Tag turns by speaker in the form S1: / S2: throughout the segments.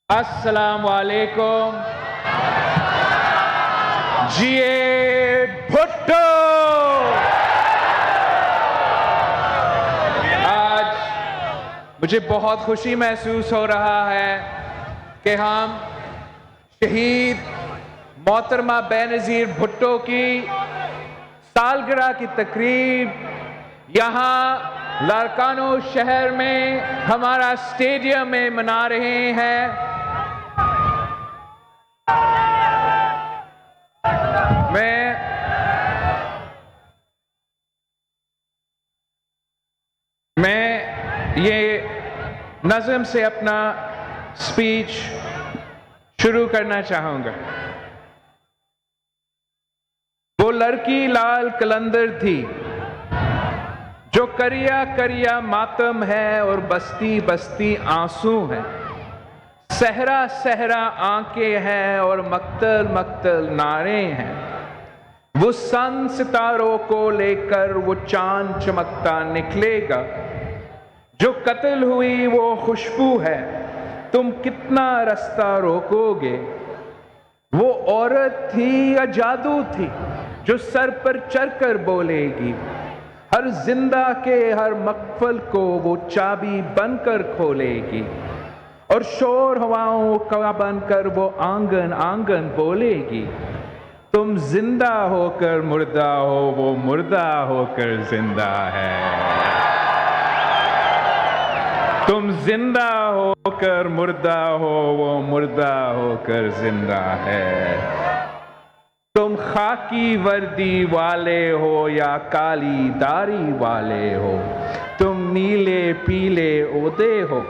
S1: السلام علیکم جیے بھٹو۔ آج مجھے بہت خوشی محسوس ہو رہا ہے کہ ہم شہید محترمہ بینظیر بھٹو کی سالگرہ کی تقریب یہاں لارکانو شہر میں ہمارا اسٹیڈیم میں منا رہے ہیں۔ میں یہ نظم سے اپنا اسپیچ شروع کرنا چاہوں گا۔ وہ لڑکی لال قلندر تھی جو کریا کریا ماتم ہے اور بستی بستی آنسو ہے، صحرا صحرا آنکھیں ہیں اور مقتل مقتل نعرے ہیں۔ وہ سن ستاروں کو لے کر وہ چاند چمکتا نکلے گا، جو قتل ہوئی وہ خوشبو ہے، تم کتنا رستہ روکو گے۔ وہ عورت تھی یا جادو تھی جو سر پر چڑھ کر بولے گی، ہر زندہ کے ہر مقفل کو وہ چابی بن کر کھولے گی، اور شور ہواؤں کا بن کر وہ آنگن آنگن بولے گی۔ تم زندہ ہو کر مردہ ہو، وہ مردہ ہو کر زندہ ہے۔ تم زندہ ہو کر مردہ ہو، وہ مردہ ہو کر زندہ ہے۔ تم خاکی وردی والے ہو یا کالی داڑھی والے ہو، تم نیلے پیلے عہدے ہو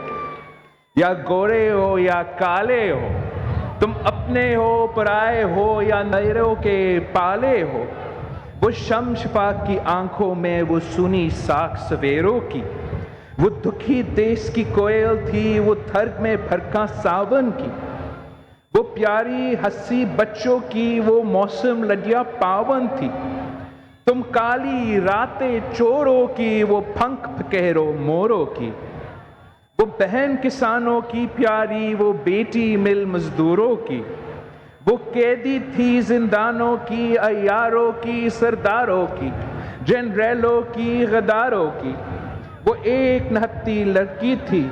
S1: یا گورے ہو یا کالے ہو، تم اپنے ہو پرائے ہو یا نیروں کے پالے ہو۔ وہ شمس شفاق کی آنکھوں میں وہ سنی ساکھ سویروں کی، وہ دکھی دیس کی کوئل تھی، وہ تھر میں بھرکاں ساون کی، وہ پیاری ہنسی بچوں کی، وہ موسم لڈیا پاون تھی۔ تم کالی راتیں چوروں کی، وہ پھنک پھکیرو موروں کی، وہ بہن کسانوں کی پیاری، وہ بیٹی مل مزدوروں کی، وہ قیدی تھی زندانوں کی، عیاروں کی سرداروں کی، جنریلوں کی غداروں کی۔ وہ ایک نہتی لڑکی تھی،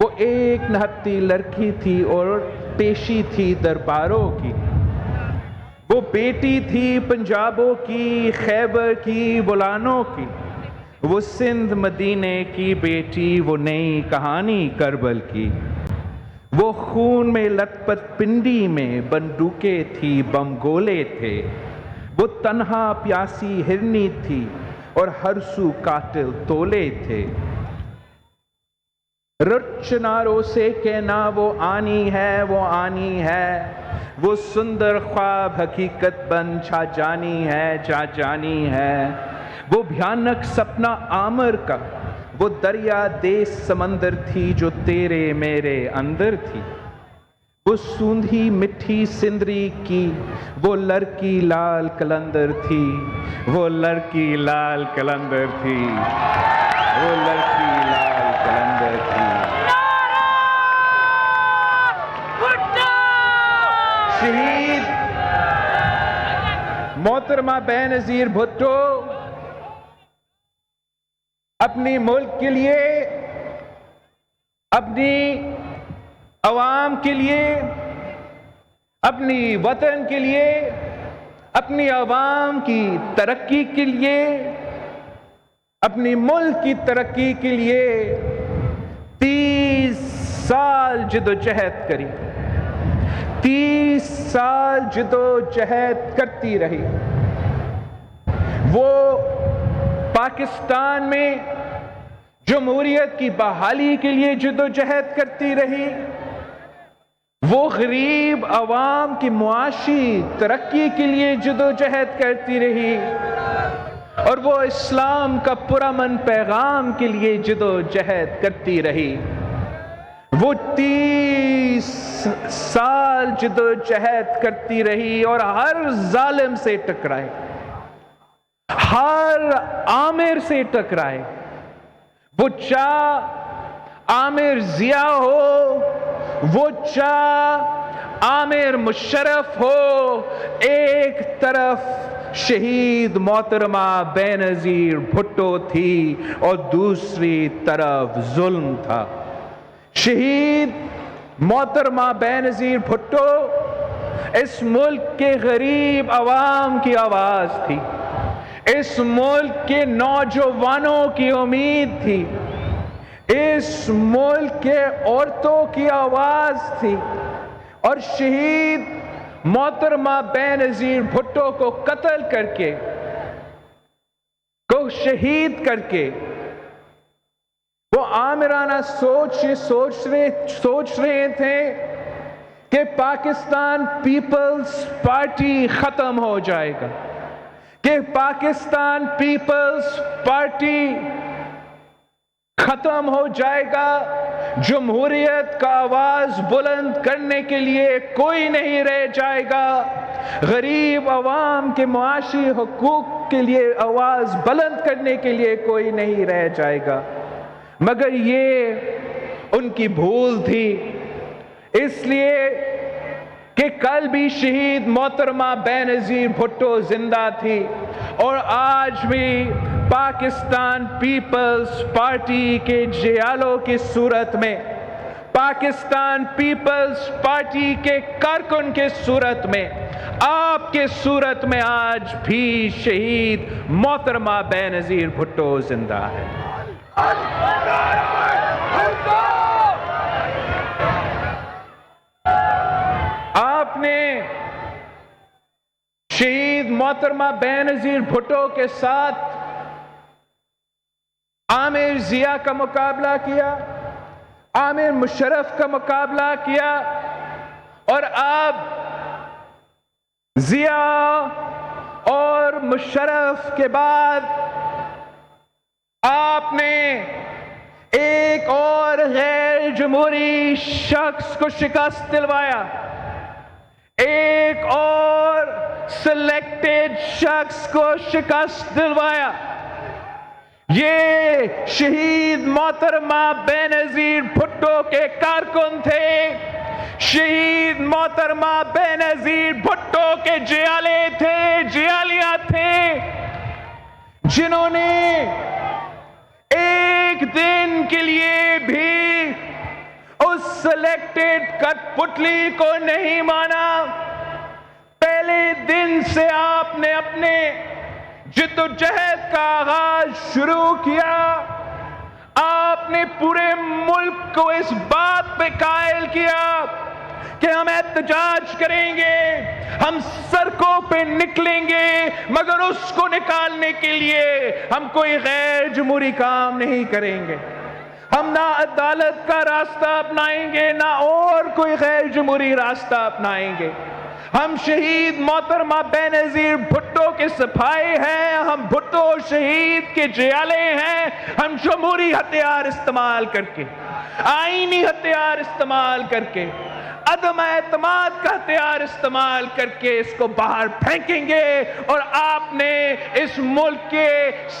S1: وہ ایک نہتی لڑکی تھی اور پیشی تھی درباروں کی۔ وہ بیٹی تھی پنجابوں کی، خیبر کی بولانوں کی، وہ سندھ مدینے کی بیٹی، وہ نئی کہانی کربل کی۔ وہ خون میں لت پت پنڈی میں بندوقیں تھی، بم گولے تھے، وہ تنہا پیاسی ہرنی تھی اور ہر سو قاتل تولے تھے۔ رٹ چناروں سے کہنا وہ آنی ہے، وہ آنی ہے، وہ سندر خواب حقیقت بن چھا جانی ہے، چھا جانی ہے۔ وہ بھیانک سپنا آمر کا، وہ دریا دیس سمندر تھی جو تیرے میرے اندر تھی۔ وہ سوندھی مٹھی سندری کی، وہ لڑکی لال قلندر تھی، وہ لڑکی لال قلندر تھی، وہ لڑکی لال قلندر تھی۔ شہید محترمہ بینظیر بھٹو اپنی ملک کے لیے، اپنی عوام کے لیے، اپنی وطن کے لیے، اپنی عوام کی ترقی کے لیے، اپنی ملک کی ترقی کے لیے 30 سال جدوجہد کری، 30 سال جدوجہد کرتی رہی۔ وہ پاکستان میں جمہوریت کی بحالی کے لیے جدوجہد کرتی رہی، وہ غریب عوام کی معاشی ترقی کے لیے جدوجہد کرتی رہی، اور وہ اسلام کا پرامن پیغام کے لیے جدوجہد کرتی رہی۔ وہ 30 سال جدوجہد کرتی رہی اور ہر ظالم سے ٹکرائے، ہر آمر سے ٹکرائے۔ وہ چاہ عامر ضیاء ہو، وہ چاہ عامر مشرف ہو، ایک طرف شہید محترمہ بے نظیر بھٹو تھی اور دوسری طرف ظلم تھا۔ شہید محترمہ بے نظیر بھٹو اس ملک کے غریب عوام کی آواز تھی، اس ملک کے نوجوانوں کی امید تھی، اس ملک کے عورتوں کی آواز تھی، اور شہید محترمہ بے نظیر بھٹو کو قتل کر کے، کو شہید کر کے، وہ آمرانہ سوچ رہے تھے کہ پاکستان پیپلز پارٹی ختم ہو جائے گا، کہ پاکستان پیپلز پارٹی ختم ہو جائے گا، جمہوریت کا آواز بلند کرنے کے لیے کوئی نہیں رہ جائے گا، غریب عوام کے معاشی حقوق کے لیے آواز بلند کرنے کے لیے کوئی نہیں رہ جائے گا۔ مگر یہ ان کی بھول تھی، اس لیے کہ کل بھی شہید محترمہ بے نظیر بھٹو زندہ تھی، اور آج بھی پاکستان پیپلز پارٹی کے جیالوں کی صورت میں، پاکستان پیپلز پارٹی کے کارکن کے صورت میں، آپ کے صورت میں آج بھی شہید محترمہ بے نظیر بھٹو زندہ ہے۔ آپ نے شہید محترمہ بے نظیر بھٹو کے ساتھ عامر ضیاء کا مقابلہ کیا، عامر مشرف کا مقابلہ کیا، اور اب ضیاء اور مشرف کے بعد آپ نے ایک اور غیر جمہوری شخص کو شکست دلوایا، ایک اور سلیکٹڈ شخص کو شکست دلوایا۔ یہ شہید محترمہ بے نظیر بھٹو کے کارکن تھے، شہید محترمہ بے نظیر بھٹو کے جیالے تھے، جیالیاں تھے، جنہوں نے ایک دن کے لیے بھی اس سلیکٹڈ کٹ پتلی کو نہیں مانا۔ پہلے دن سے آپ نے اپنے جد و جہد کا آغاز شروع کیا، آپ نے پورے ملک کو اس بات پہ قائل کیا کہ ہم احتجاج کریں گے، ہم سڑکوں پہ نکلیں گے، مگر اس کو نکالنے کے لیے ہم کوئی غیر جمہوری کام نہیں کریں گے، ہم نہ عدالت کا راستہ اپنائیں گے، نہ اور کوئی غیر جمہوری راستہ اپنائیں گے۔ ہم شہید محترمہ بے نظیر بھٹو کے سپاہی ہیں، ہم بھٹو شہید کے جیالے ہیں، ہم جمہوری ہتھیار استعمال کر کے، آئینی ہتھیار استعمال کر کے، عدم اعتماد کا ہتھیار استعمال کر کے اس کو باہر پھینکیں گے۔ اور آپ نے اس ملک کے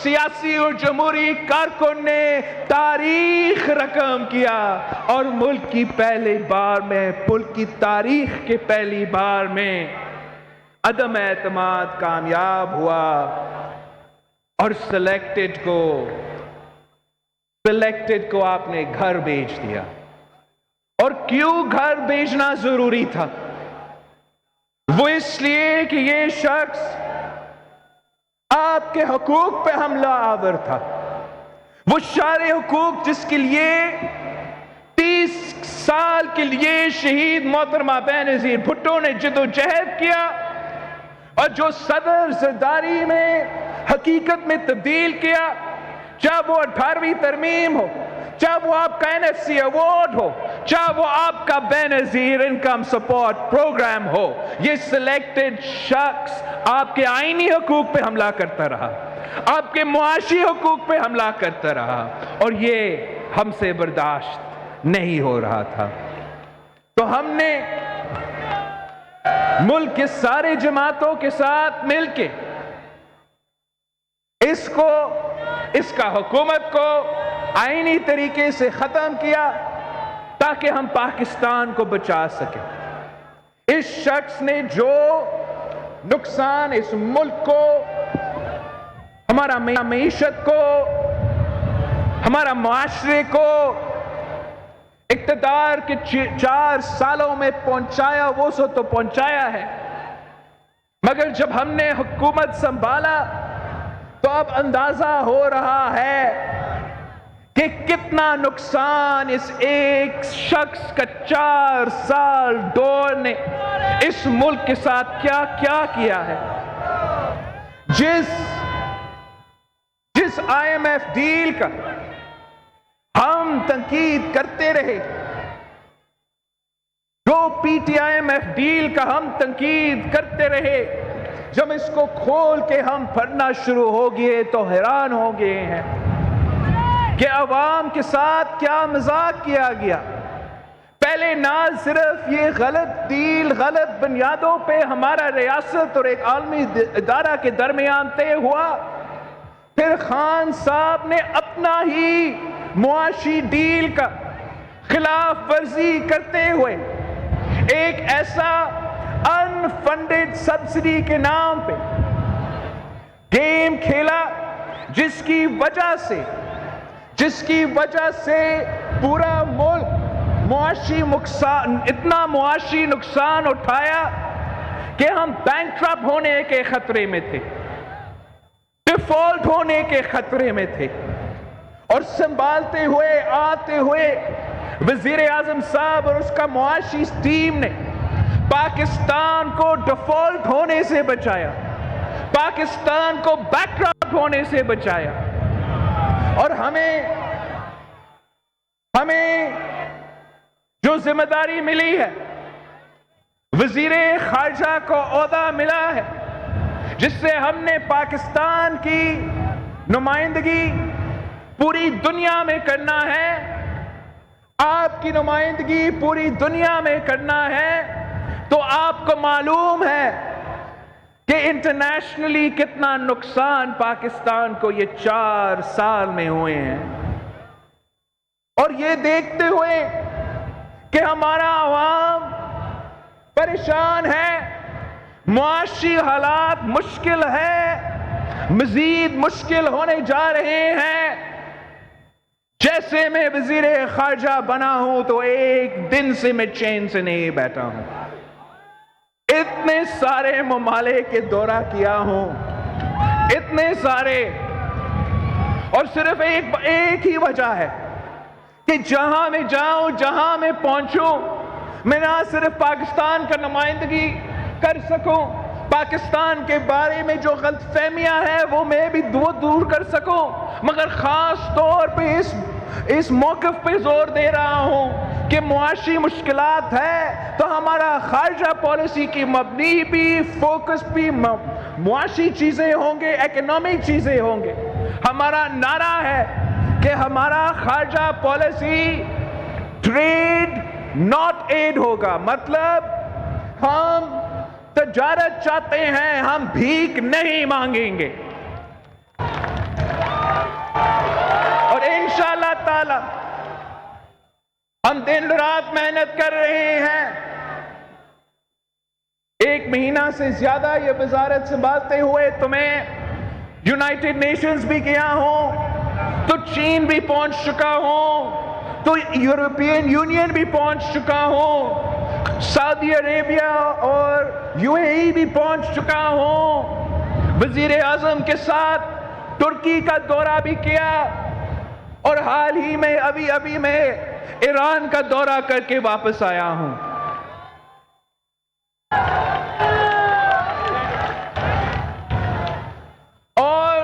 S1: سیاسی اور جمہوری کارکن نے تاریخ رقم کیا، اور ملک کی پہلی بار میں، ملک کی تاریخ کے پہلی بار میں عدم اعتماد کامیاب ہوا، اور سلیکٹڈ کو آپ نے گھر بھیج دیا۔ اور کیوں گھر بھیجنا ضروری تھا؟ وہ اس لیے کہ یہ شخص آپ کے حقوق پہ حملہ آور تھا، وہ سارے حقوق جس کے لیے 30 سال کے لیے شہید محترمہ بے نظیر بھٹو نے جد و جہد کیا، اور جو صدر زرداری میں حقیقت میں تبدیل کیا، چاہے وہ 18ویں ترمیم ہو، چاہے وہ آپ کا NFC ایوارڈ ہو، چاہے وہ آپ کا بے نظیر انکم سپورٹ پروگرام ہو، یہ سلیکٹڈ شخص آپ کے آئینی حقوق پہ حملہ کرتا رہا، آپ کے معاشی حقوق پہ حملہ کرتا رہا، اور یہ ہم سے برداشت نہیں ہو رہا تھا۔ تو ہم نے ملک کے سارے جماعتوں کے ساتھ مل کے اس کا حکومت کو آئینی طریقے سے ختم کیا، تاکہ ہم پاکستان کو بچا سکیں۔ اس شخص نے جو نقصان اس ملک کو، ہمارا معیشت کو، ہمارا معاشرے کو اقتدار کے 4 سالوں میں پہنچایا، وہ سو تو پہنچایا ہے، مگر جب ہم نے حکومت سنبھالا تو اب اندازہ ہو رہا ہے کہ کتنا نقصان اس ایک شخص کا 4 سال دور نے اس ملک کے ساتھ کیا کیا کیا ہے۔ جس IMF ڈیل کا ہم تنقید کرتے رہے، جو PTIMF ڈیل کا ہم تنقید کرتے رہے، جب اس کو کھول کے ہم پڑھنا شروع ہو گئے تو حیران ہو گئے ہیں کہ عوام کے ساتھ کیا مذاق کیا گیا۔ پہلے نہ صرف یہ غلط ڈیل غلط بنیادوں پہ ہمارا ریاست اور ایک عالمی ادارہ کے درمیان طے ہوا، پھر خان صاحب نے اپنا ہی معاشی ڈیل کا خلاف ورزی کرتے ہوئے ایک ایسا انفنڈڈ سبسڈی کے نام پہ گیم کھیلا جس کی وجہ سے پورا ملک اتنا معاشی نقصان اٹھایا کہ ہم بینکرپٹ ہونے کے خطرے میں تھے، ڈیفالٹ ہونے کے خطرے میں تھے، اور سنبھالتے ہوئے آتے ہوئے وزیر اعظم صاحب اور اس کا معاشی ٹیم نے پاکستان کو ڈیفالٹ ہونے سے بچایا، پاکستان کو بینکرپٹ ہونے سے بچایا، اور ہمیں جو ذمہ داری ملی ہے، وزیر خارجہ کو عہدہ ملا ہے، جس سے ہم نے پاکستان کی نمائندگی پوری دنیا میں کرنا ہے، آپ کی نمائندگی پوری دنیا میں کرنا ہے، تو آپ کو معلوم ہے کہ انٹرنیشنلی کتنا نقصان پاکستان کو یہ 4 سال میں ہوئے ہیں، اور یہ دیکھتے ہوئے کہ ہمارا عوام پریشان ہے، معاشی حالات مشکل ہے، مزید مشکل ہونے جا رہے ہیں۔ جیسے میں وزیر خارجہ بنا ہوں تو ایک دن سے میں چین سے نہیں بیٹھا ہوں، اتنے سارے ممالک کے دورہ کیا ہوں، اتنے سارے، اور صرف ایک ہی وجہ ہے کہ جہاں میں جاؤں، جہاں میں پہنچوں، میں نہ صرف پاکستان کا نمائندگی کر سکوں، پاکستان کے بارے میں جو غلط فہمیاں ہیں وہ میں بھی دور کر سکوں، مگر خاص طور پہ اس موقف پہ زور دے رہا ہوں کہ معاشی مشکلات ہے تو ہمارا خارجہ پالیسی کی مبنی بھی، فوکس بھی معاشی چیزیں ہوں گے، اکنامک چیزیں ہوں گے۔ ہمارا نعرہ ہے کہ ہمارا خارجہ پالیسی ٹریڈ ناٹ ایڈ ہوگا، مطلب ہم تجارت چاہتے ہیں، ہم بھیک نہیں مانگیں گے، اور انشاءاللہ تعالی ہم دن رات محنت کر رہے ہیں۔ 1 مہینہ سے زیادہ یہ وزارت سنبھالتے ہوئے تو میں یونائٹڈ نیشنز بھی گیا ہوں، تو چین بھی پہنچ چکا ہوں، تو یورپین یونین بھی پہنچ چکا ہوں، سعودی عربیہ اور UAE بھی پہنچ چکا ہوں، وزیر اعظم کے ساتھ ترکی کا دورہ بھی کیا، اور حال ہی میں ابھی میں ایران کا دورہ کر کے واپس آیا ہوں۔ اور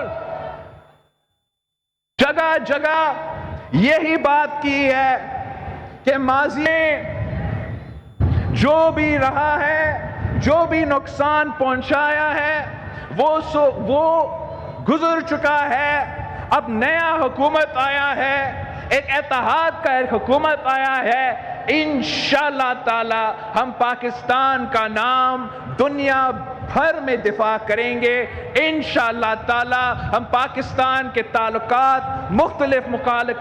S1: جگہ جگہ یہی بات کی ہے کہ ماضی میں جو بھی رہا ہے، جو بھی نقصان پہنچایا ہے وہ گزر چکا ہے، اب نیا حکومت آیا ہے، ایک اتحاد کا ایک حکومت آیا ہے، انشاءاللہ تعالی ہم پاکستان کا نام دنیا بھر میں دفاع کریں گے، انشاءاللہ تعالی ہم پاکستان کے تعلقات مختلف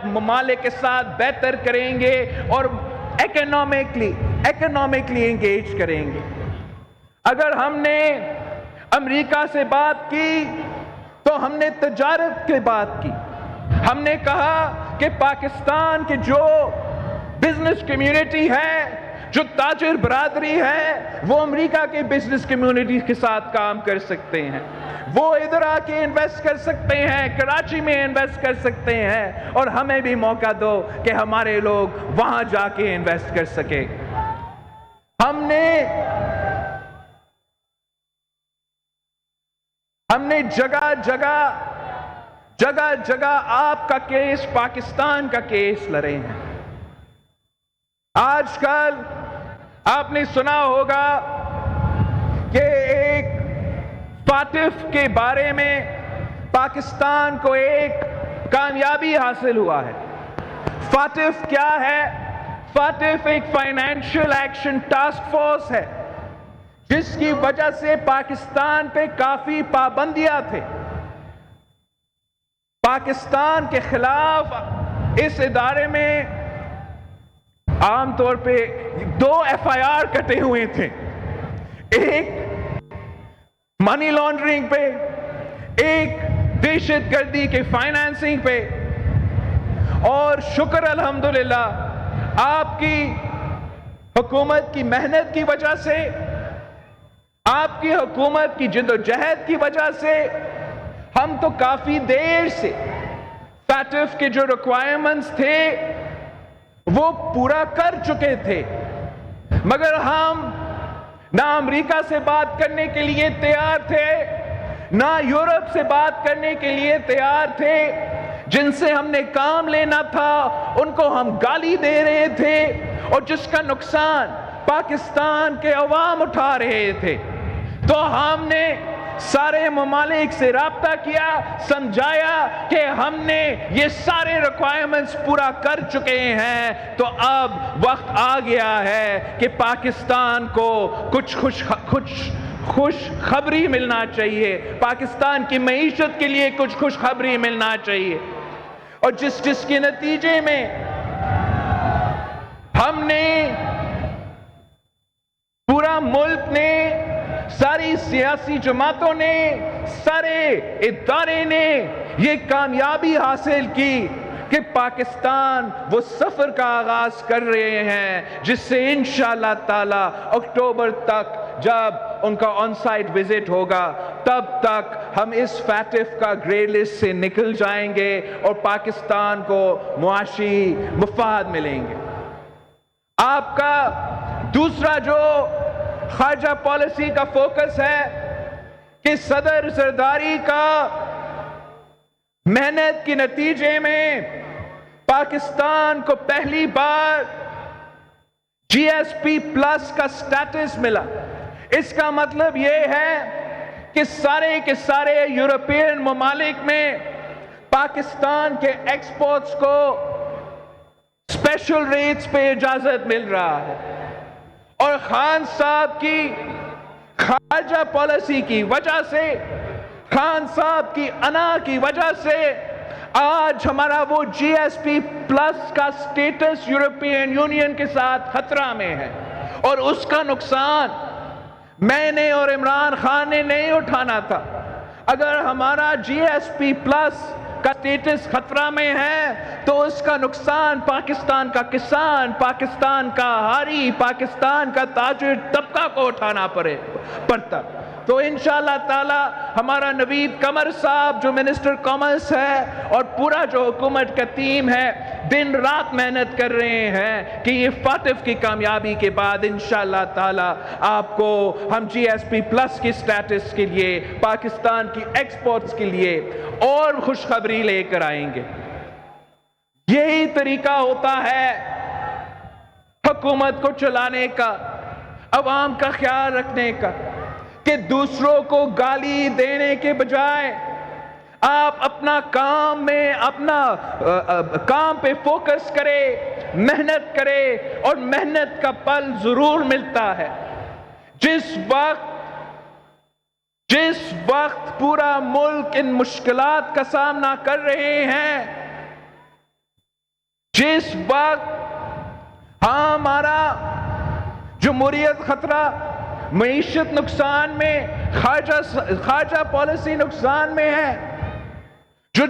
S1: ممالک کے ساتھ بہتر کریں گے، اور اکنامکلی انگیج کریں گے۔ اگر ہم نے امریکہ سے بات کی تو ہم نے تجارت کی بات کی، ہم نے کہا کہ پاکستان کے جو بزنس کمیونٹی ہے، جو تاجر برادری ہے، وہ امریکہ کے بزنس کمیونٹی کے ساتھ کام کر سکتے ہیں، وہ ادھر آ کے انویسٹ کر سکتے ہیں، کراچی میں انویسٹ کر سکتے ہیں، اور ہمیں بھی موقع دو کہ ہمارے لوگ وہاں جا کے انویسٹ کر سکیں۔ ہم نے جگہ جگہ آپ کا کیس، پاکستان کا کیس لڑے ہیں۔ آج کل آپ نے سنا ہوگا کہ ایک فاٹف کے بارے میں پاکستان کو ایک کامیابی حاصل ہوا ہے۔ فاٹف کیا ہے؟ فاٹف ایک فائنینشیل ایکشن ٹاسک فورس ہے، جس کی وجہ سے پاکستان پہ کافی پابندیاں تھے۔ پاکستان کے خلاف اس ادارے میں عام طور پہ 2 FIR کٹے ہوئے تھے، ایک منی لانڈرنگ پہ، ایک دہشت گردی کے فائنانسنگ پہ۔ اور شکر الحمدللہ آپ کی حکومت کی محنت کی وجہ سے، آپ کی حکومت کی جدوجہد کی وجہ سے ہم تو کافی دیر سے فاٹف کے جو ریکوائرمنٹس تھے وہ پورا کر چکے تھے، مگر ہم نہ امریکہ سے بات کرنے کے لیے تیار تھے، نہ یورپ سے بات کرنے کے لیے تیار تھے۔ جن سے ہم نے کام لینا تھا ان کو ہم گالی دے رہے تھے، اور جس کا نقصان پاکستان کے عوام اٹھا رہے تھے۔ تو ہم نے سارے ممالک سے رابطہ کیا، سمجھایا کہ ہم نے یہ سارے ریکوائرمنٹس پورا کر چکے ہیں، تو اب وقت آ گیا ہے کہ پاکستان کو کچھ خوش خبری ملنا چاہیے، پاکستان کی معیشت کے لیے کچھ خوش خبری ملنا چاہیے۔ اور جس کے نتیجے میں ہم نے، پورا ملک نے، ساری سیاسی جماعتوں نے، سارے ادارے نے یہ کامیابی حاصل کی کہ پاکستان وہ سفر کا آغاز کر رہے ہیں جس سے انشاءاللہ تعالی اکتوبر تک جب ان کا آن سائٹ وزٹ ہوگا تب تک ہم اس فاٹف کا گرے لسٹ سے نکل جائیں گے اور پاکستان کو معاشی مفاد ملیں گے۔ آپ کا دوسرا جو خارجہ پالیسی کا فوکس ہے کہ صدر زرداری کا محنت کے نتیجے میں پاکستان کو پہلی بار GSP پلس کا سٹیٹس ملا۔ اس کا مطلب یہ ہے کہ سارے کے سارے یورپین ممالک میں پاکستان کے ایکسپورٹس کو اسپیشل ریٹس پہ اجازت مل رہا ہے۔ اور خان صاحب کی خارجہ پالیسی کی وجہ سے، خان صاحب کی انا کی وجہ سے آج ہمارا وہ GSP پلس کا سٹیٹس یورپین یونین کے ساتھ خطرہ میں ہے، اور اس کا نقصان میں نے اور عمران خان نے نہیں اٹھانا تھا۔ اگر ہمارا GSP پلس کا سٹیٹس خطرہ میں ہے تو اس کا نقصان پاکستان کا کسان، پاکستان کا ہاری، پاکستان کا تاجر طبقہ کو اٹھانا پڑتا۔ تو انشاءاللہ تعالی ہمارا نوید قمر صاحب جو منسٹر کامرس ہے اور پورا جو حکومت کا ٹیم ہے دن رات محنت کر رہے ہیں کہ یہ فاٹف کی کامیابی کے بعد انشاءاللہ تعالی آپ کو ہم GSP پلس کی سٹیٹس کے لیے، پاکستان کی ایکسپورٹس کے لیے اور خوشخبری لے کر آئیں گے۔ یہی طریقہ ہوتا ہے حکومت کو چلانے کا، عوام کا خیال رکھنے کا، کہ دوسروں کو گالی دینے کے بجائے آپ اپنا کام پہ فوکس کرے، محنت کرے، اور محنت کا پھل ضرور ملتا ہے۔ جس وقت پورا ملک ان مشکلات کا سامنا کر رہے ہیں، جس وقت ہاں، ہمارا جمہوریت خطرہ، معیشت نقصان میں، خارجہ پالیسی نقصان میں ہے.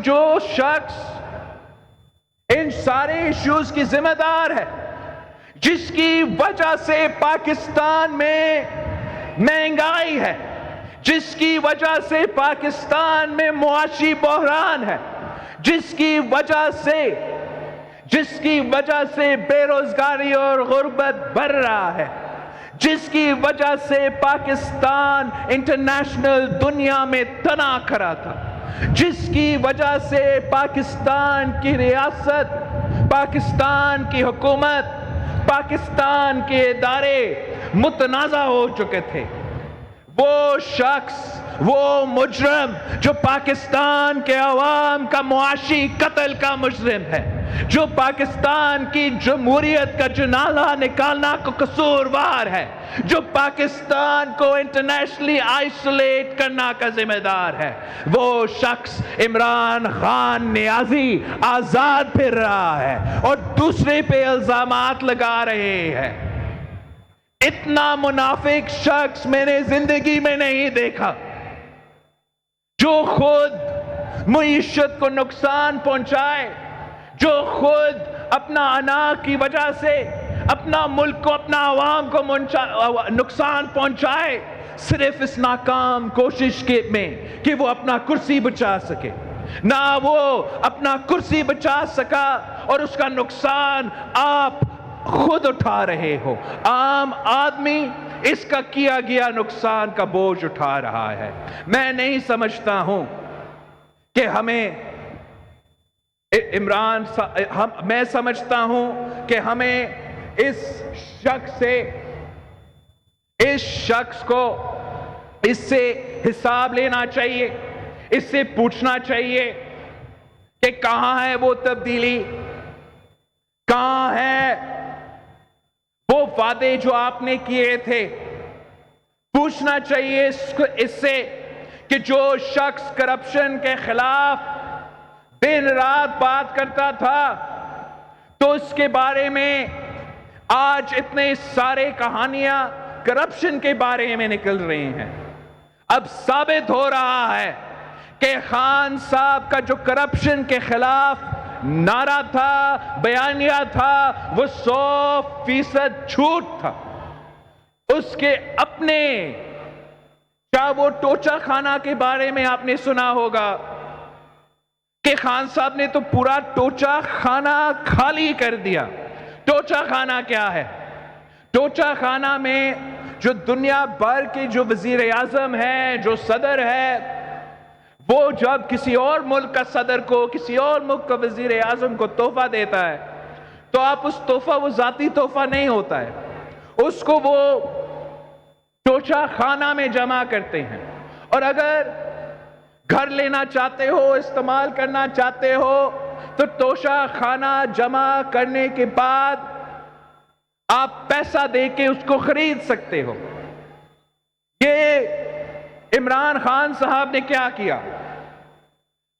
S1: جو شخص ان سارے ایشوز کی ذمہ دار ہے، جس کی وجہ سے پاکستان میں مہنگائی ہے، جس کی وجہ سے پاکستان میں معاشی بحران ہے، جس کی وجہ سے بے روزگاری اور غربت بڑھ رہا ہے، جس کی وجہ سے پاکستان انٹرنیشنل دنیا میں تنا کھڑا تھا، جس کی وجہ سے پاکستان کی ریاست، پاکستان کی حکومت، پاکستان کے ادارے متنازع ہو چکے تھے. وہ شخص، وہ مجرم جو پاکستان کے عوام کا معاشی قتل کا مجرم ہے، جو پاکستان کی جمہوریت کا جنازہ نکالنا کا قصوروار ہے، جو پاکستان کو انٹرنیشنلی آئسولیٹ کرنا کا ذمہ دار ہے، وہ شخص عمران خان نیازی آزاد پھر رہا ہے اور دوسرے پہ الزامات لگا رہے ہیں. اتنا منافق شخص میں نے زندگی میں نہیں دیکھا، جو خود معیشت کو نقصان پہنچائے، جو خود اپنا انا کی وجہ سے اپنا ملک کو، اپنا عوام کو نقصان پہنچائے، صرف اس ناکام کوشش میں کہ وہ اپنا کرسی بچا سکے. نہ وہ اپنا کرسی بچا سکا اور اس کا نقصان آپ خود اٹھا رہے ہو. عام آدمی اس کا کیا گیا نقصان کا بوجھ اٹھا رہا ہے. میں نہیں سمجھتا ہوں کہ میں سمجھتا ہوں کہ ہمیں اس شخص کو اس سے حساب لینا چاہیے، اس سے پوچھنا چاہیے کہ کہاں ہے وہ تبدیلی، کہاں ہے وہ وعدے جو آپ نے کیے تھے. پوچھنا چاہیے اس سے کہ جو شخص کرپشن کے خلاف دن رات بات کرتا تھا، تو اس کے بارے میں آج اتنے سارے کہانیاں کرپشن کے بارے میں نکل رہی ہیں. اب ثابت ہو رہا ہے کہ خان صاحب کا جو کرپشن کے خلاف نعرہ تھا، بیانیہ تھا، وہ 100% جھوٹ تھا. اس کے اپنے، کیا وہ ٹوچا خانہ کے بارے میں آپ نے سنا ہوگا کہ خان صاحب نے تو پورا ٹوچا خانہ خالی کر دیا. ٹوچا خانہ کیا ہے؟ ٹوچا خانہ میں جو دنیا بھر کے جو وزیر اعظم ہے، جو صدر ہے، وہ جب کسی اور ملک کا صدر کو، کسی اور ملک کا وزیر اعظم کو تحفہ دیتا ہے، تو آپ اس تحفہ، وہ ذاتی تحفہ نہیں ہوتا ہے، اس کو وہ ٹوچا خانہ میں جمع کرتے ہیں. اور اگر گھر لینا چاہتے ہو، استعمال کرنا چاہتے ہو، تو ٹوچا خانہ جمع کرنے کے بعد آپ پیسہ دے کے اس کو خرید سکتے ہو. یہ عمران خان صاحب نے کیا کیا؟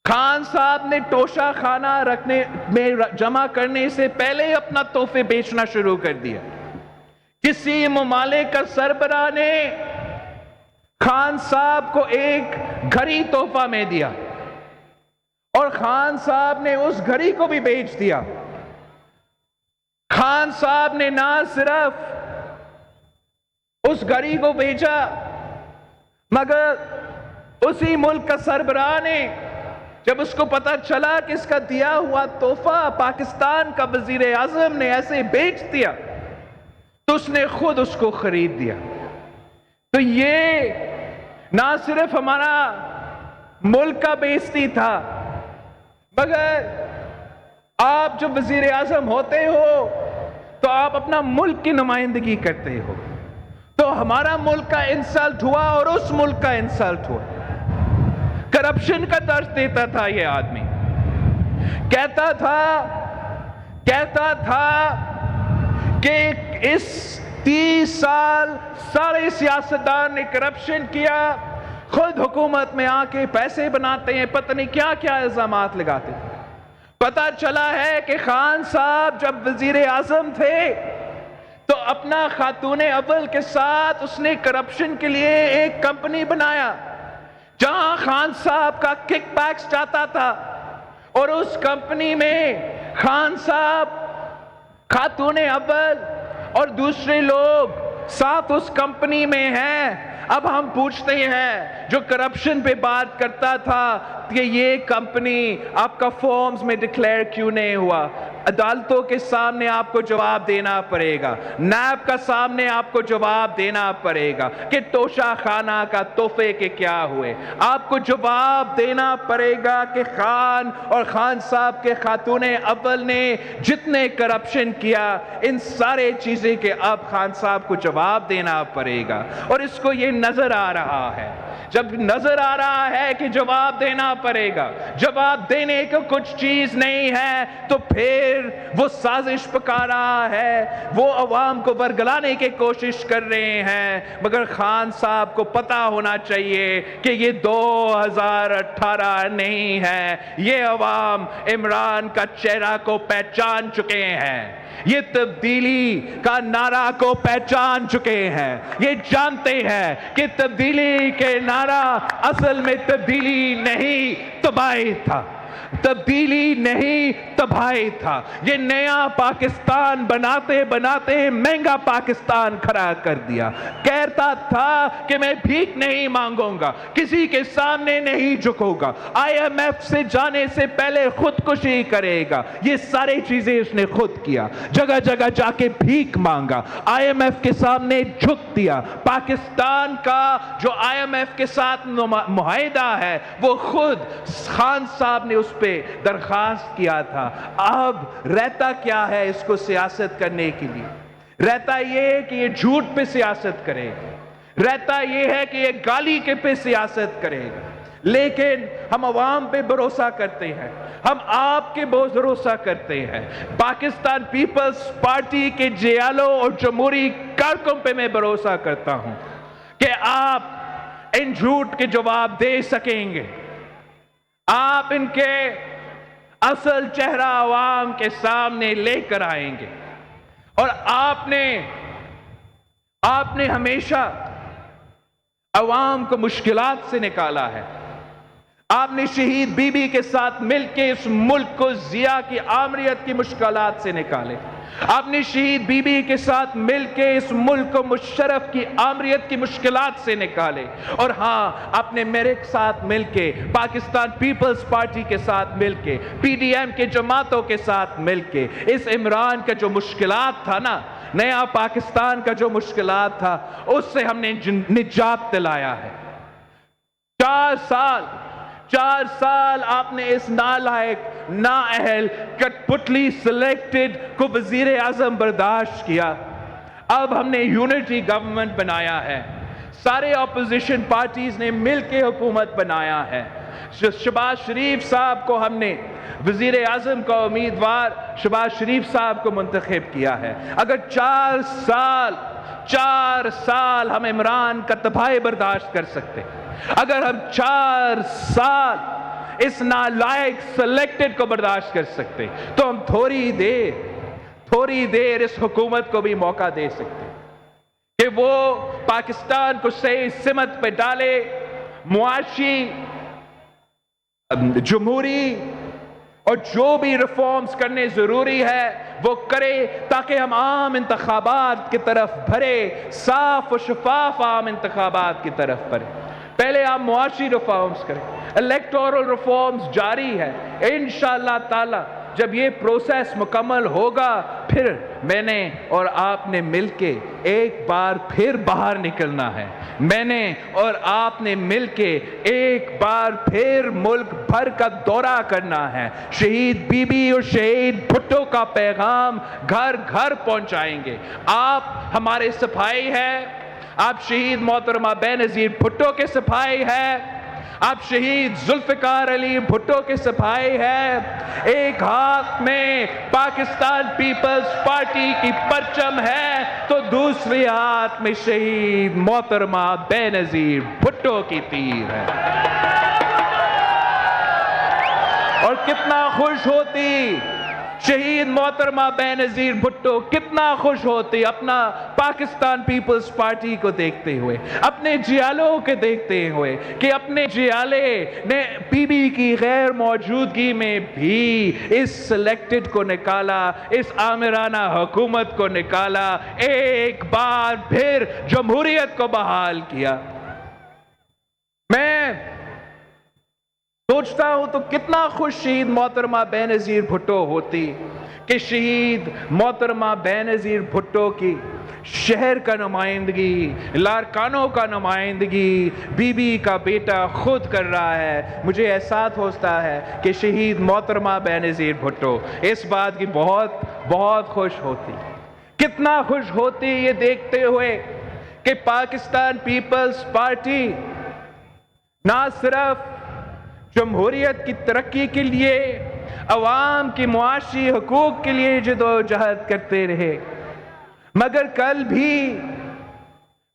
S1: خان صاحب نے ٹوچا خانہ رکھنے میں جمع کرنے سے پہلے اپنا تحفے بیچنا شروع کر دیا. کسی ممالک کا سربراہ نے خان صاحب کو ایک گھڑی تحفہ میں دیا اور خان صاحب نے اس گھڑی کو بھی بیچ دیا. خان صاحب نے نہ صرف اس گھڑی کو بیچا، مگر اسی ملک کا سربراہ نے جب اس کو پتا چلا کہ اس کا دیا ہوا تحفہ پاکستان کا وزیر اعظم نے ایسے بیچ دیا، تو اس نے خود اس کو خرید دیا. تو یہ نہ صرف ہمارا ملک کا بے عزتی تھا، مگر آپ جب وزیر اعظم ہوتے ہو تو آپ اپنا ملک کی نمائندگی کرتے ہو، تو ہمارا ملک کا انسلٹ ہوا اور اس ملک کا انسلٹ ہوا. کرپشن کا درس دیتا تھا یہ آدمی. کہتا تھا کہ اس 30 سال سارے سیاستدان نے کرپشن کیا، خود حکومت میں آ کے پیسے بناتے ہیں، پتہ نہیں کیا کیا الزامات لگاتے ہیں. پتہ چلا ہے کہ خان صاحب جب وزیر اعظم تھے اپنا خاتون اول کے ساتھ اس نے کرپشن کے لیے ایک کمپنی بنایا جہاں خان صاحب کا کک بیکس جاتا تھا، اور اس کمپنی میں خان صاحب، خاتون اول اور دوسرے لوگ ساتھ اس کمپنی میں ہیں۔ اب ہم پوچھتے ہیں جو کرپشن پہ بات کرتا تھا کہ یہ کمپنی آپ کا فارمز میں ڈکلیئر کیوں نہیں ہوا؟ عدالتوں کے سامنے آپ کو جواب دینا پڑے گا، نیب کا سامنے آپ کو جواب دینا پڑے گا کہ توشہ خانہ کا تحفے کے کیا ہوئے۔ آپ کو جواب دینا پڑے گا کہ خان اور خان صاحب کے خاتون اول نے جتنے کرپشن کیا، ان سارے چیزیں کے اب خان صاحب کو جواب دینا پڑے گا۔ اور اس کو یہ نظر آ رہا ہے، جب نظر آ رہا ہے کہ جواب دینا پڑے گا، جواب دینے کو کچھ چیز نہیں ہے، تو پھر وہ سازش پکا رہا ہے، وہ عوام کو ورگلانے کی کوشش کر رہے ہیں۔ مگر خان صاحب کو پتا ہونا چاہیے کہ یہ 2018 نہیں ہے، یہ عوام عمران کا چہرہ کو پہچان چکے ہیں، یہ تبدیلی کا نعرہ کو پہچان چکے ہیں، یہ جانتے ہیں کہ تبدیلی کے نعرہ اصل میں تبدیلی نہیں تباہی تھا، تبدیلی نہیں تباہی تھا۔ یہ نیا پاکستان بناتے بناتے مہنگا پاکستان کھڑا کر دیا۔ کہتا تھا کہ میں بھیک نہیں مانگوں گا، کسی کے سامنے نہیں جھکوں گا، آئی ایم ایف سے جانے سے پہلے خودکشی کرے گا۔ یہ سارے چیزیں اس نے خود کیا، جگہ جگہ جا کے بھیک مانگا، آئی ایم ایف کے سامنے جھک دیا۔ پاکستان کا جو آئی ایم ایف کے ساتھ معاہدہ ہے وہ خود خان صاحب نے اس پہ درخواست کیا تھا۔ اب رہتا کیا ہے اس کو سیاست کرنے کے لیے؟ رہتا یہ ہے کہ یہ جھوٹ پہ سیاست کرے گا، رہتا یہ ہے کہ یہ گالی کے پہ سیاست کرے گا۔ لیکن ہم عوام پہ بھروسہ کرتے ہیں، ہم آپ کے بھروسہ کرتے ہیں، پاکستان پیپلز پارٹی کے جیالوں اور جمہوری کارکن پہ میں بھروسہ کرتا ہوں کہ آپ ان جھوٹ کے جواب دے سکیں گے، آپ ان کے اصل چہرہ عوام کے سامنے لے کر آئیں گے۔ اور آپ نے ہمیشہ عوام کو مشکلات سے نکالا ہے۔ آپ نے شہید بی بی کے ساتھ مل کے اس ملک کو ضیاء کی آمریت کی مشکلات سے نکالے، آپ نے شہید بی بی کے ساتھ مل کے اس ملک کو مشرف کی آمریت کی مشکلات سے نکالے، اور ہاں آپ نے میرے ساتھ مل کے، پاکستان پیپلز پارٹی کے ساتھ مل کے، پی ڈی ایم کے جماعتوں کے ساتھ مل کے اس عمران کا جو مشکلات تھا نا، نیا پاکستان کا جو مشکلات تھا، اس سے ہم نے نجات دلایا ہے۔ 4 سال آپ نے اس نالائق، نااہل، کٹ پتلی سلیکٹڈ کو وزیر اعظم برداشت کیا۔ اب ہم نے یونٹی گورنمنٹ بنایا ہے، سارے اپوزیشن پارٹیز نے مل کے حکومت بنایا ہے۔ شہباز شریف صاحب کو ہم نے وزیر اعظم کا امیدوار شہباز شریف صاحب کو منتخب کیا ہے۔ اگر 4 سال ہم عمران کا تباہی برداشت کر سکتے، اگر ہم 4 سال اس نالائق سلیکٹڈ کو برداشت کر سکتے، تو ہم تھوڑی دیر اس حکومت کو بھی موقع دے سکتے کہ وہ پاکستان کو صحیح سمت پہ ڈالے، معاشی، جمہوری اور جو بھی ریفارمز کرنے ضروری ہے وہ کرے، تاکہ ہم عام انتخابات کی طرف بڑھے، صاف و شفاف عام انتخابات کی طرف بڑھے۔ پہلے آپ معاشی ریفارمز کریں، الیکٹورل ریفارمز جاری ہے، انشاءاللہ تعالی جب یہ پروسیس مکمل ہوگا، پھر میں نے اور آپ نے مل کے ایک بار پھر باہر نکلنا ہے، میں نے اور آپ نے مل کے ایک بار پھر ملک بھر کا دورہ کرنا ہے، شہید بی بی اور شہید بھٹو کا پیغام گھر گھر پہنچائیں گے۔ آپ ہمارے سپاہی ہیں، آپ شہید محترمہ بے نظیر بھٹو کے سپاہی ہیں، آپ شہید ذوالفقار علی بھٹو کے سپاہی ہیں۔ ایک ہاتھ میں پاکستان پیپلز پارٹی کی پرچم ہے تو دوسری ہاتھ میں شہید محترمہ بے نظیر بھٹو کی تیر ہے۔ اور کتنا خوش ہوتی شہید محترمہ بینظیر بھٹو کتنا خوش ہوتی اپنا پاکستان پیپلز پارٹی کو دیکھتے ہوئے، اپنے جیالوں کے دیکھتے ہوئے کہ اپنے جیالے نے بی بی کی غیر موجودگی میں بھی اس سلیکٹڈ کو نکالا، اس آمرانہ حکومت کو نکالا، ایک بار پھر جمہوریت کو بحال کیا۔ میں سوچتا ہوں تو کتنا خوش شہید محترمہ بینظیر بھٹو ہوتی کہ شہید محترمہ بینظیر بھٹو کی شہر کا نمائندگی، لاڑکانوں کا نمائندگی بی بی کا بیٹا خود کر رہا ہے۔ مجھے احساس ہوتا ہے کہ شہید محترمہ بینظیر بھٹو اس بات کی بہت بہت خوش ہوتی، کتنا خوش ہوتی یہ دیکھتے ہوئے کہ پاکستان پیپلز پارٹی نہ صرف جمہوریت کی ترقی کے لیے، عوام کی معاشی حقوق کے لیے جدوجہد کرتے رہے، مگر کل بھی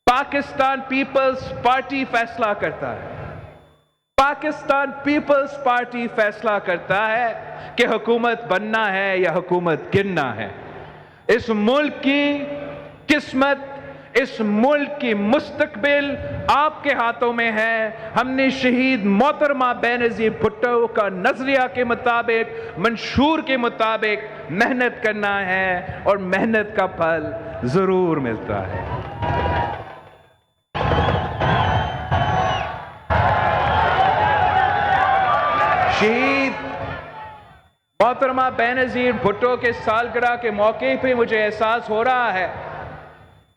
S1: پاکستان پیپلز پارٹی فیصلہ کرتا ہے، پاکستان پیپلز پارٹی فیصلہ کرتا ہے کہ حکومت بننا ہے یا حکومت گرنا ہے۔ اس ملک کی قسمت، اس ملک کی مستقبل آپ کے ہاتھوں میں ہے۔ ہم نے شہید محترمہ بینظیر بھٹو کا نظریہ کے مطابق، منشور کے مطابق محنت کرنا ہے اور محنت کا پھل ضرور ملتا ہے۔ شہید محترمہ بینظیر بھٹو کے سالگرہ کے موقع پہ مجھے احساس ہو رہا ہے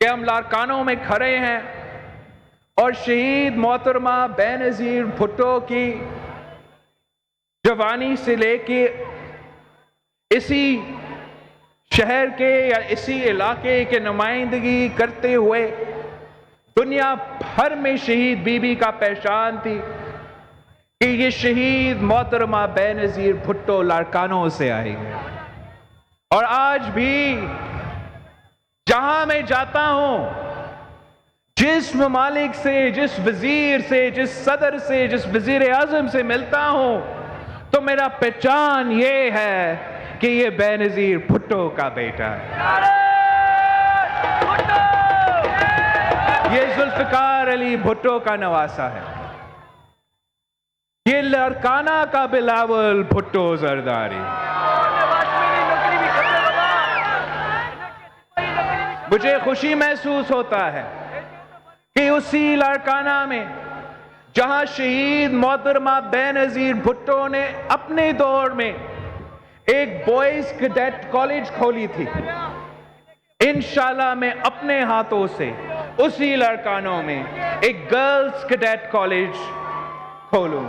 S1: کہ ہم لاڑکانوں میں کھڑے ہیں اور شہید محترمہ بینظیر بھٹو کی جوانی سے لے کے اسی شہر کے یا اسی علاقے کے نمائندگی کرتے ہوئے دنیا بھر میں شہید بی بی کا پہچان تھی کہ یہ شہید محترمہ بینظیر بھٹو لاڑکانوں سے آئی ہے۔ اور آج بھی جہاں میں جاتا ہوں، جس ممالک سے، جس وزیر سے، جس صدر سے، جس وزیر اعظم سے ملتا ہوں، تو میرا پہچان یہ ہے کہ یہ بینظیر بھٹو کا بیٹا ہے، یہ ذوالفقار علی بھٹو کا نواسہ ہے، یہ لاڑکانہ کا بلاول بھٹو زرداری۔ مجھے خوشی محسوس ہوتا ہے کہ اسی لاڑکانہ میں جہاں شہید محترمہ بینظیر بھٹو نے اپنے دور میں ایک بوائز کیڈٹ کالج کھولی تھی، انشاءاللہ میں اپنے ہاتھوں سے اسی لاڑکانوں میں ایک گرلز کیڈٹ کالج کھولوں۔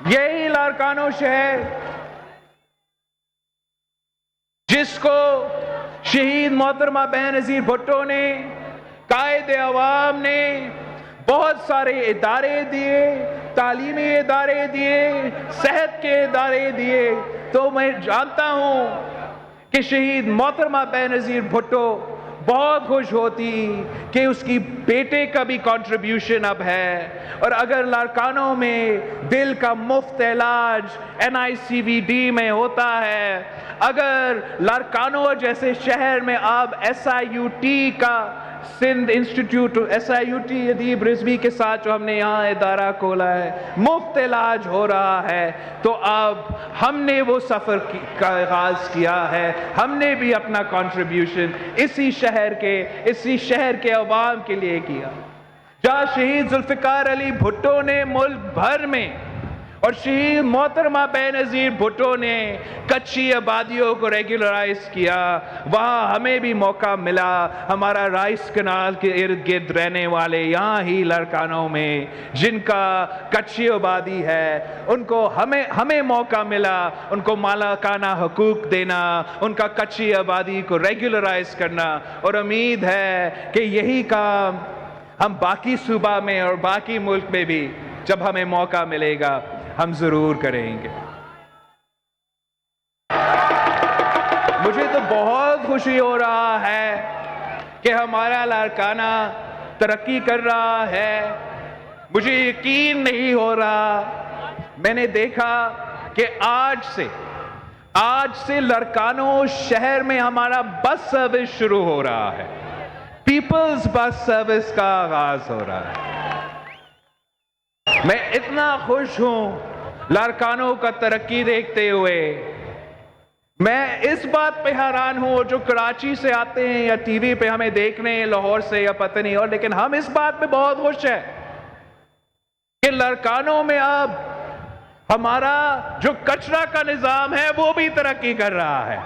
S1: یہی لاڑکانوں شہر جس کو شہید محترمہ بینظیر بھٹو نے، قائد عوام نے بہت سارے ادارے دیے، تعلیمی ادارے دیے، صحت کے ادارے دیے، تو میں جانتا ہوں کہ شہید محترمہ بینظیر بھٹو بہت خوش ہوتی کہ اس کی بیٹے کا بھی کنٹریبیوشن اب ہے۔ اور اگر لاڑکانوں میں دل کا مفت علاج NICVD میں ہوتا ہے، اگر لاڑکانوں جیسے شہر میں اب SIUT کا، سندھ انسٹیٹیوٹ SIUT ادیب رضوی کے ساتھ جو ہم نے یہاں ادارہ کھولا ہے، مفت علاج ہو رہا ہے، تو اب ہم نے وہ سفر کا آغاز کیا ہے، ہم نے بھی اپنا کنٹریبیوشن اسی شہر کے عوام کے لیے کیا۔ جہاں شہید ذوالفقار علی بھٹو نے ملک بھر میں اور شہید محترمہ بینظیر بھٹو نے کچی آبادیوں کو ریگولرائز کیا، وہاں ہمیں بھی موقع ملا، ہمارا رائس کنال کے ارد گرد رہنے والے یہاں ہی لاڑکانوں میں جن کا کچی آبادی ہے، ان کو ہمیں موقع ملا ان کو مالکانہ حقوق دینا، ان کا کچی آبادی کو ریگولرائز کرنا، اور امید ہے کہ یہی کام ہم باقی صوبہ میں اور باقی ملک میں بھی جب ہمیں موقع ملے گا ہم ضرور کریں گے۔ مجھے تو بہت خوشی ہو رہا ہے کہ ہمارا لاڑکانہ ترقی کر رہا ہے، مجھے یقین نہیں ہو رہا۔ میں نے دیکھا کہ آج سے آج سے لرکانو شہر میں ہمارا بس سروس شروع ہو رہا ہے، پیپلز بس سروس کا آغاز ہو رہا ہے۔ میں اتنا خوش ہوں لرکانو کا ترقی دیکھتے ہوئے۔ میں اس بات پہ حیران ہوں، جو کراچی سے آتے ہیں یا ٹی وی پہ ہمیں دیکھنے ہیں لاہور سے یا پتہ نہیں، اور لیکن ہم اس بات پہ بہت خوش ہیں کہ لرکانو میں اب ہمارا جو کچرا کا نظام ہے وہ بھی ترقی کر رہا ہے،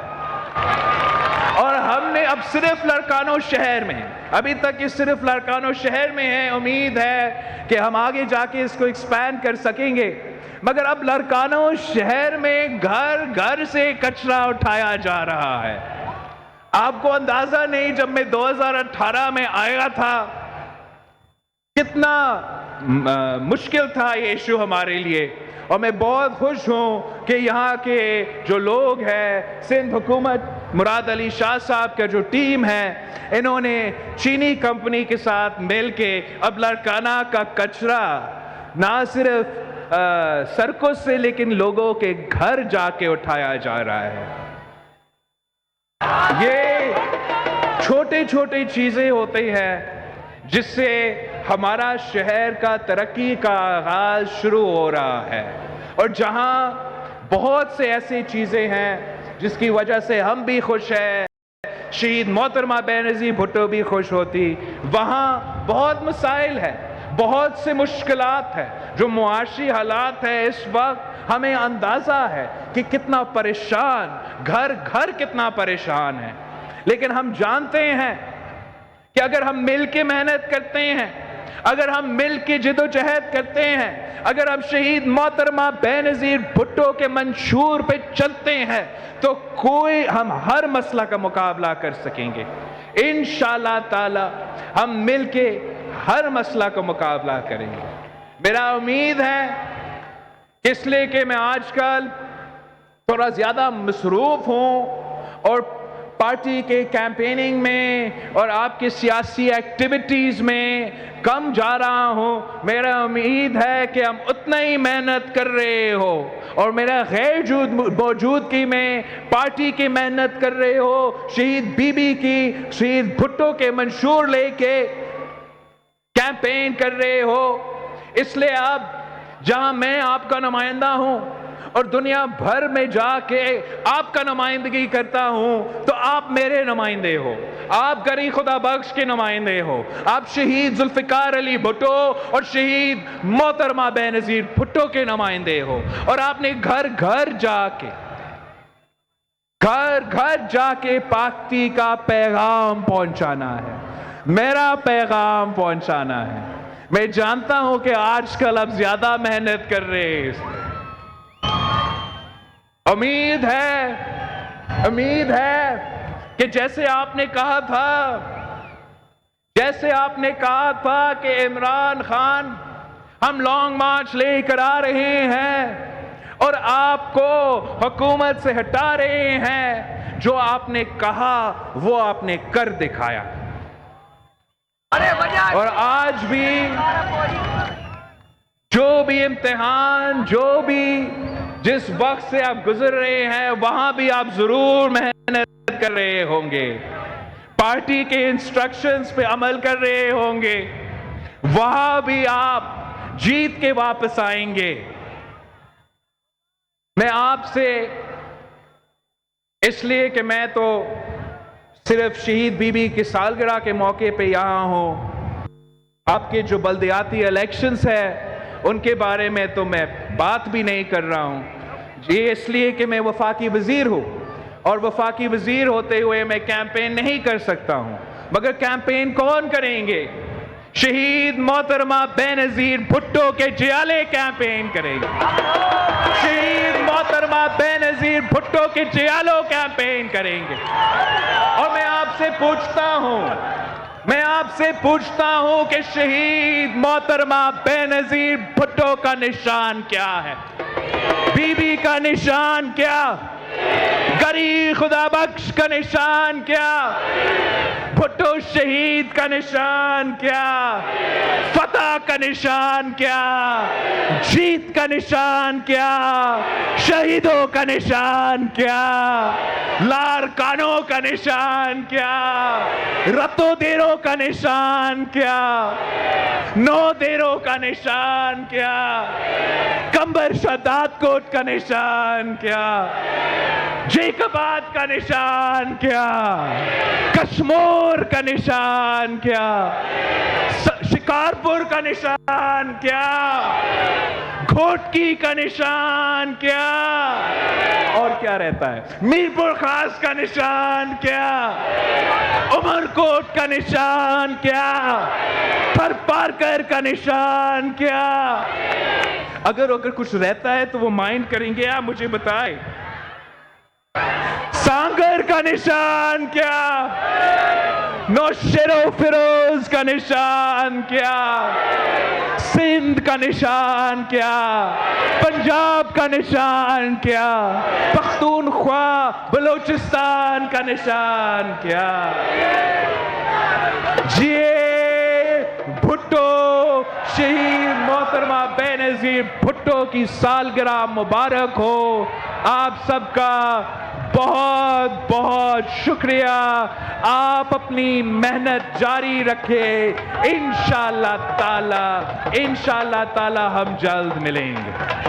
S1: اور ہم نے اب صرف لرکانو شہر میں، ابھی تک یہ صرف لرکانو شہر میں ہے، امید ہے کہ ہم آگے جا کے اس کو ایکسپینڈ کر سکیں گے، مگر اب لرکانو شہر میں گھر گھر سے کچرا اٹھایا جا رہا ہے۔ آپ کو اندازہ نہیں، جب میں 2018 میں آیا تھا کتنا مشکل تھا یہ ایشو ہمارے لیے، اور میں بہت خوش ہوں کہ یہاں کے جو لوگ ہیں، سندھ حکومت مراد علی شاہ صاحب کا جو ٹیم ہے، انہوں نے چینی کمپنی کے ساتھ مل کے اب لرکانہ کا کچرا نہ صرف سڑکوں سے لیکن لوگوں کے گھر جا کے اٹھایا جا رہا ہے۔ یہ چھوٹے چھوٹے چیزیں ہوتی ہیں جس سے ہمارا شہر کا ترقی کا آغاز شروع ہو رہا ہے، اور جہاں بہت سے ایسی چیزیں ہیں جس کی وجہ سے ہم بھی خوش ہیں، شہید محترمہ بے نظیر بھٹو بھی خوش ہوتی، وہاں بہت مسائل ہیں، بہت سے مشکلات ہیں، جو معاشی حالات ہیں اس وقت ہمیں اندازہ ہے کہ کتنا پریشان، گھر گھر کتنا پریشان ہے، لیکن ہم جانتے ہیں کہ اگر ہم مل کے محنت کرتے ہیں، اگر ہم مل کے جد و جہد کرتے ہیں، اگر ہم شہید محترمہ بے نظیر بھٹو کے منشور پہ چلتے ہیں تو ہم ہر مسئلہ کا مقابلہ کر سکیں گے انشاءاللہ تعالی۔ ہم مل کے ہر مسئلہ کا مقابلہ کریں گے۔ میرا امید ہے کہ اس لیے کہ میں آج کل تھوڑا زیادہ مصروف ہوں اور پارٹی کے کیمپیننگ میں اور آپ کے سیاسی ایکٹیویٹیز میں کم جا رہا ہوں، میرا امید ہے کہ ہم اتنا ہی محنت کر رہے ہو، اور میرا غیر موجودگی میں پارٹی کی محنت کر رہے ہو، شہید بی بی کی، شہید بھٹو کے منشور لے کے کیمپین کر رہے ہو۔ اس لیے اب جہاں میں آپ کا نمائندہ ہوں اور دنیا بھر میں جا کے آپ کا نمائندگی کرتا ہوں تو آپ میرے نمائندے ہو، آپ گری خدا بخش کے نمائندے ہو، آپ شہید ذوالفقار علی بھٹو اور شہید محترمہ بے نظیر بھٹو کے نمائندے ہو، اور آپ نے گھر گھر جا کے پاکتی کا پیغام پہنچانا ہے، میرا پیغام پہنچانا ہے۔ میں جانتا ہوں کہ آج کل اب زیادہ محنت کر رہے ہیں اس میں، امید ہے کہ جیسے آپ نے کہا تھا کہ عمران خان ہم لانگ مارچ لے کر آ رہے ہیں اور آپ کو حکومت سے ہٹا رہے ہیں، جو آپ نے کہا وہ آپ نے کر دکھایا، اور آج بھی جو بھی امتحان، جس وقت سے آپ گزر رہے ہیں وہاں بھی آپ ضرور محنت کر رہے ہوں گے، پارٹی کے انسٹرکشنز پہ عمل کر رہے ہوں گے، وہاں بھی آپ جیت کے واپس آئیں گے۔ میں آپ سے اس لیے کہ میں تو صرف شہید بی بی کی سالگرہ کے موقع پہ یہاں ہوں، آپ کے جو بلدیاتی الیکشنز ہیں ان کے بارے میں تو میں بات بھی نہیں کر رہا ہوں، یہ اس لیے کہ میں وفاقی وزیر ہوں، اور وفاقی وزیر ہوتے ہوئے میں کیمپین نہیں کر سکتا ہوں، مگر کیمپین کون کریں گے؟ شہید محترمہ بے نظیر بھٹو کے جیالے کیمپین کریں گے، شہید محترمہ بے نظیر بھٹو کے جیالوں کیمپین کریں گے۔ اور میں آپ سے پوچھتا ہوں کہ شہید محترمہ بے نظیر بھٹو کا نشان کیا ہے؟ بی بی کا نشان کیا؟ گری خدا بخش کا نشان کیا؟ بھٹو شہید کا نشان کیا، فتح کا نشان کیا، جیت کا نشان کیا، شہیدوں کا نشان کیا، لارکانوں کا نشان کیا، رتو دیروں کا نشان کیا، نو دیروں کا نشان کیا، کمبر شداد کوٹ کا نشان کیا، جیکب آباد کا نشان کیا، کشمور کا نشان کیا، شکارپور کا نشان کیا، گھوٹکی کا نشان کیا، اور کیا رہتا ہے، میرپور خاص کا نشان کیا، عمر کوٹ کا نشان کیا، پر پارکر کا نشان کیا۔ اگر کچھ رہتا ہے تو وہ مائنڈ کریں گے، آپ مجھے بتائیں۔ سانگر کا نشان کیا، نوشیرو فیروز کا نشان کیا، سندھ کا نشان کیا، پنجاب کا نشان کیا، پختونخوا بلوچستان کا نشان کیا۔ بھٹو، شہید محترمہ بے نظیر بھٹو کی سالگرہ مبارک ہو۔ آپ سب کا بہت بہت شکریہ۔ آپ اپنی محنت جاری رکھیں، انشاءاللہ تعالی ہم جلد ملیں گے۔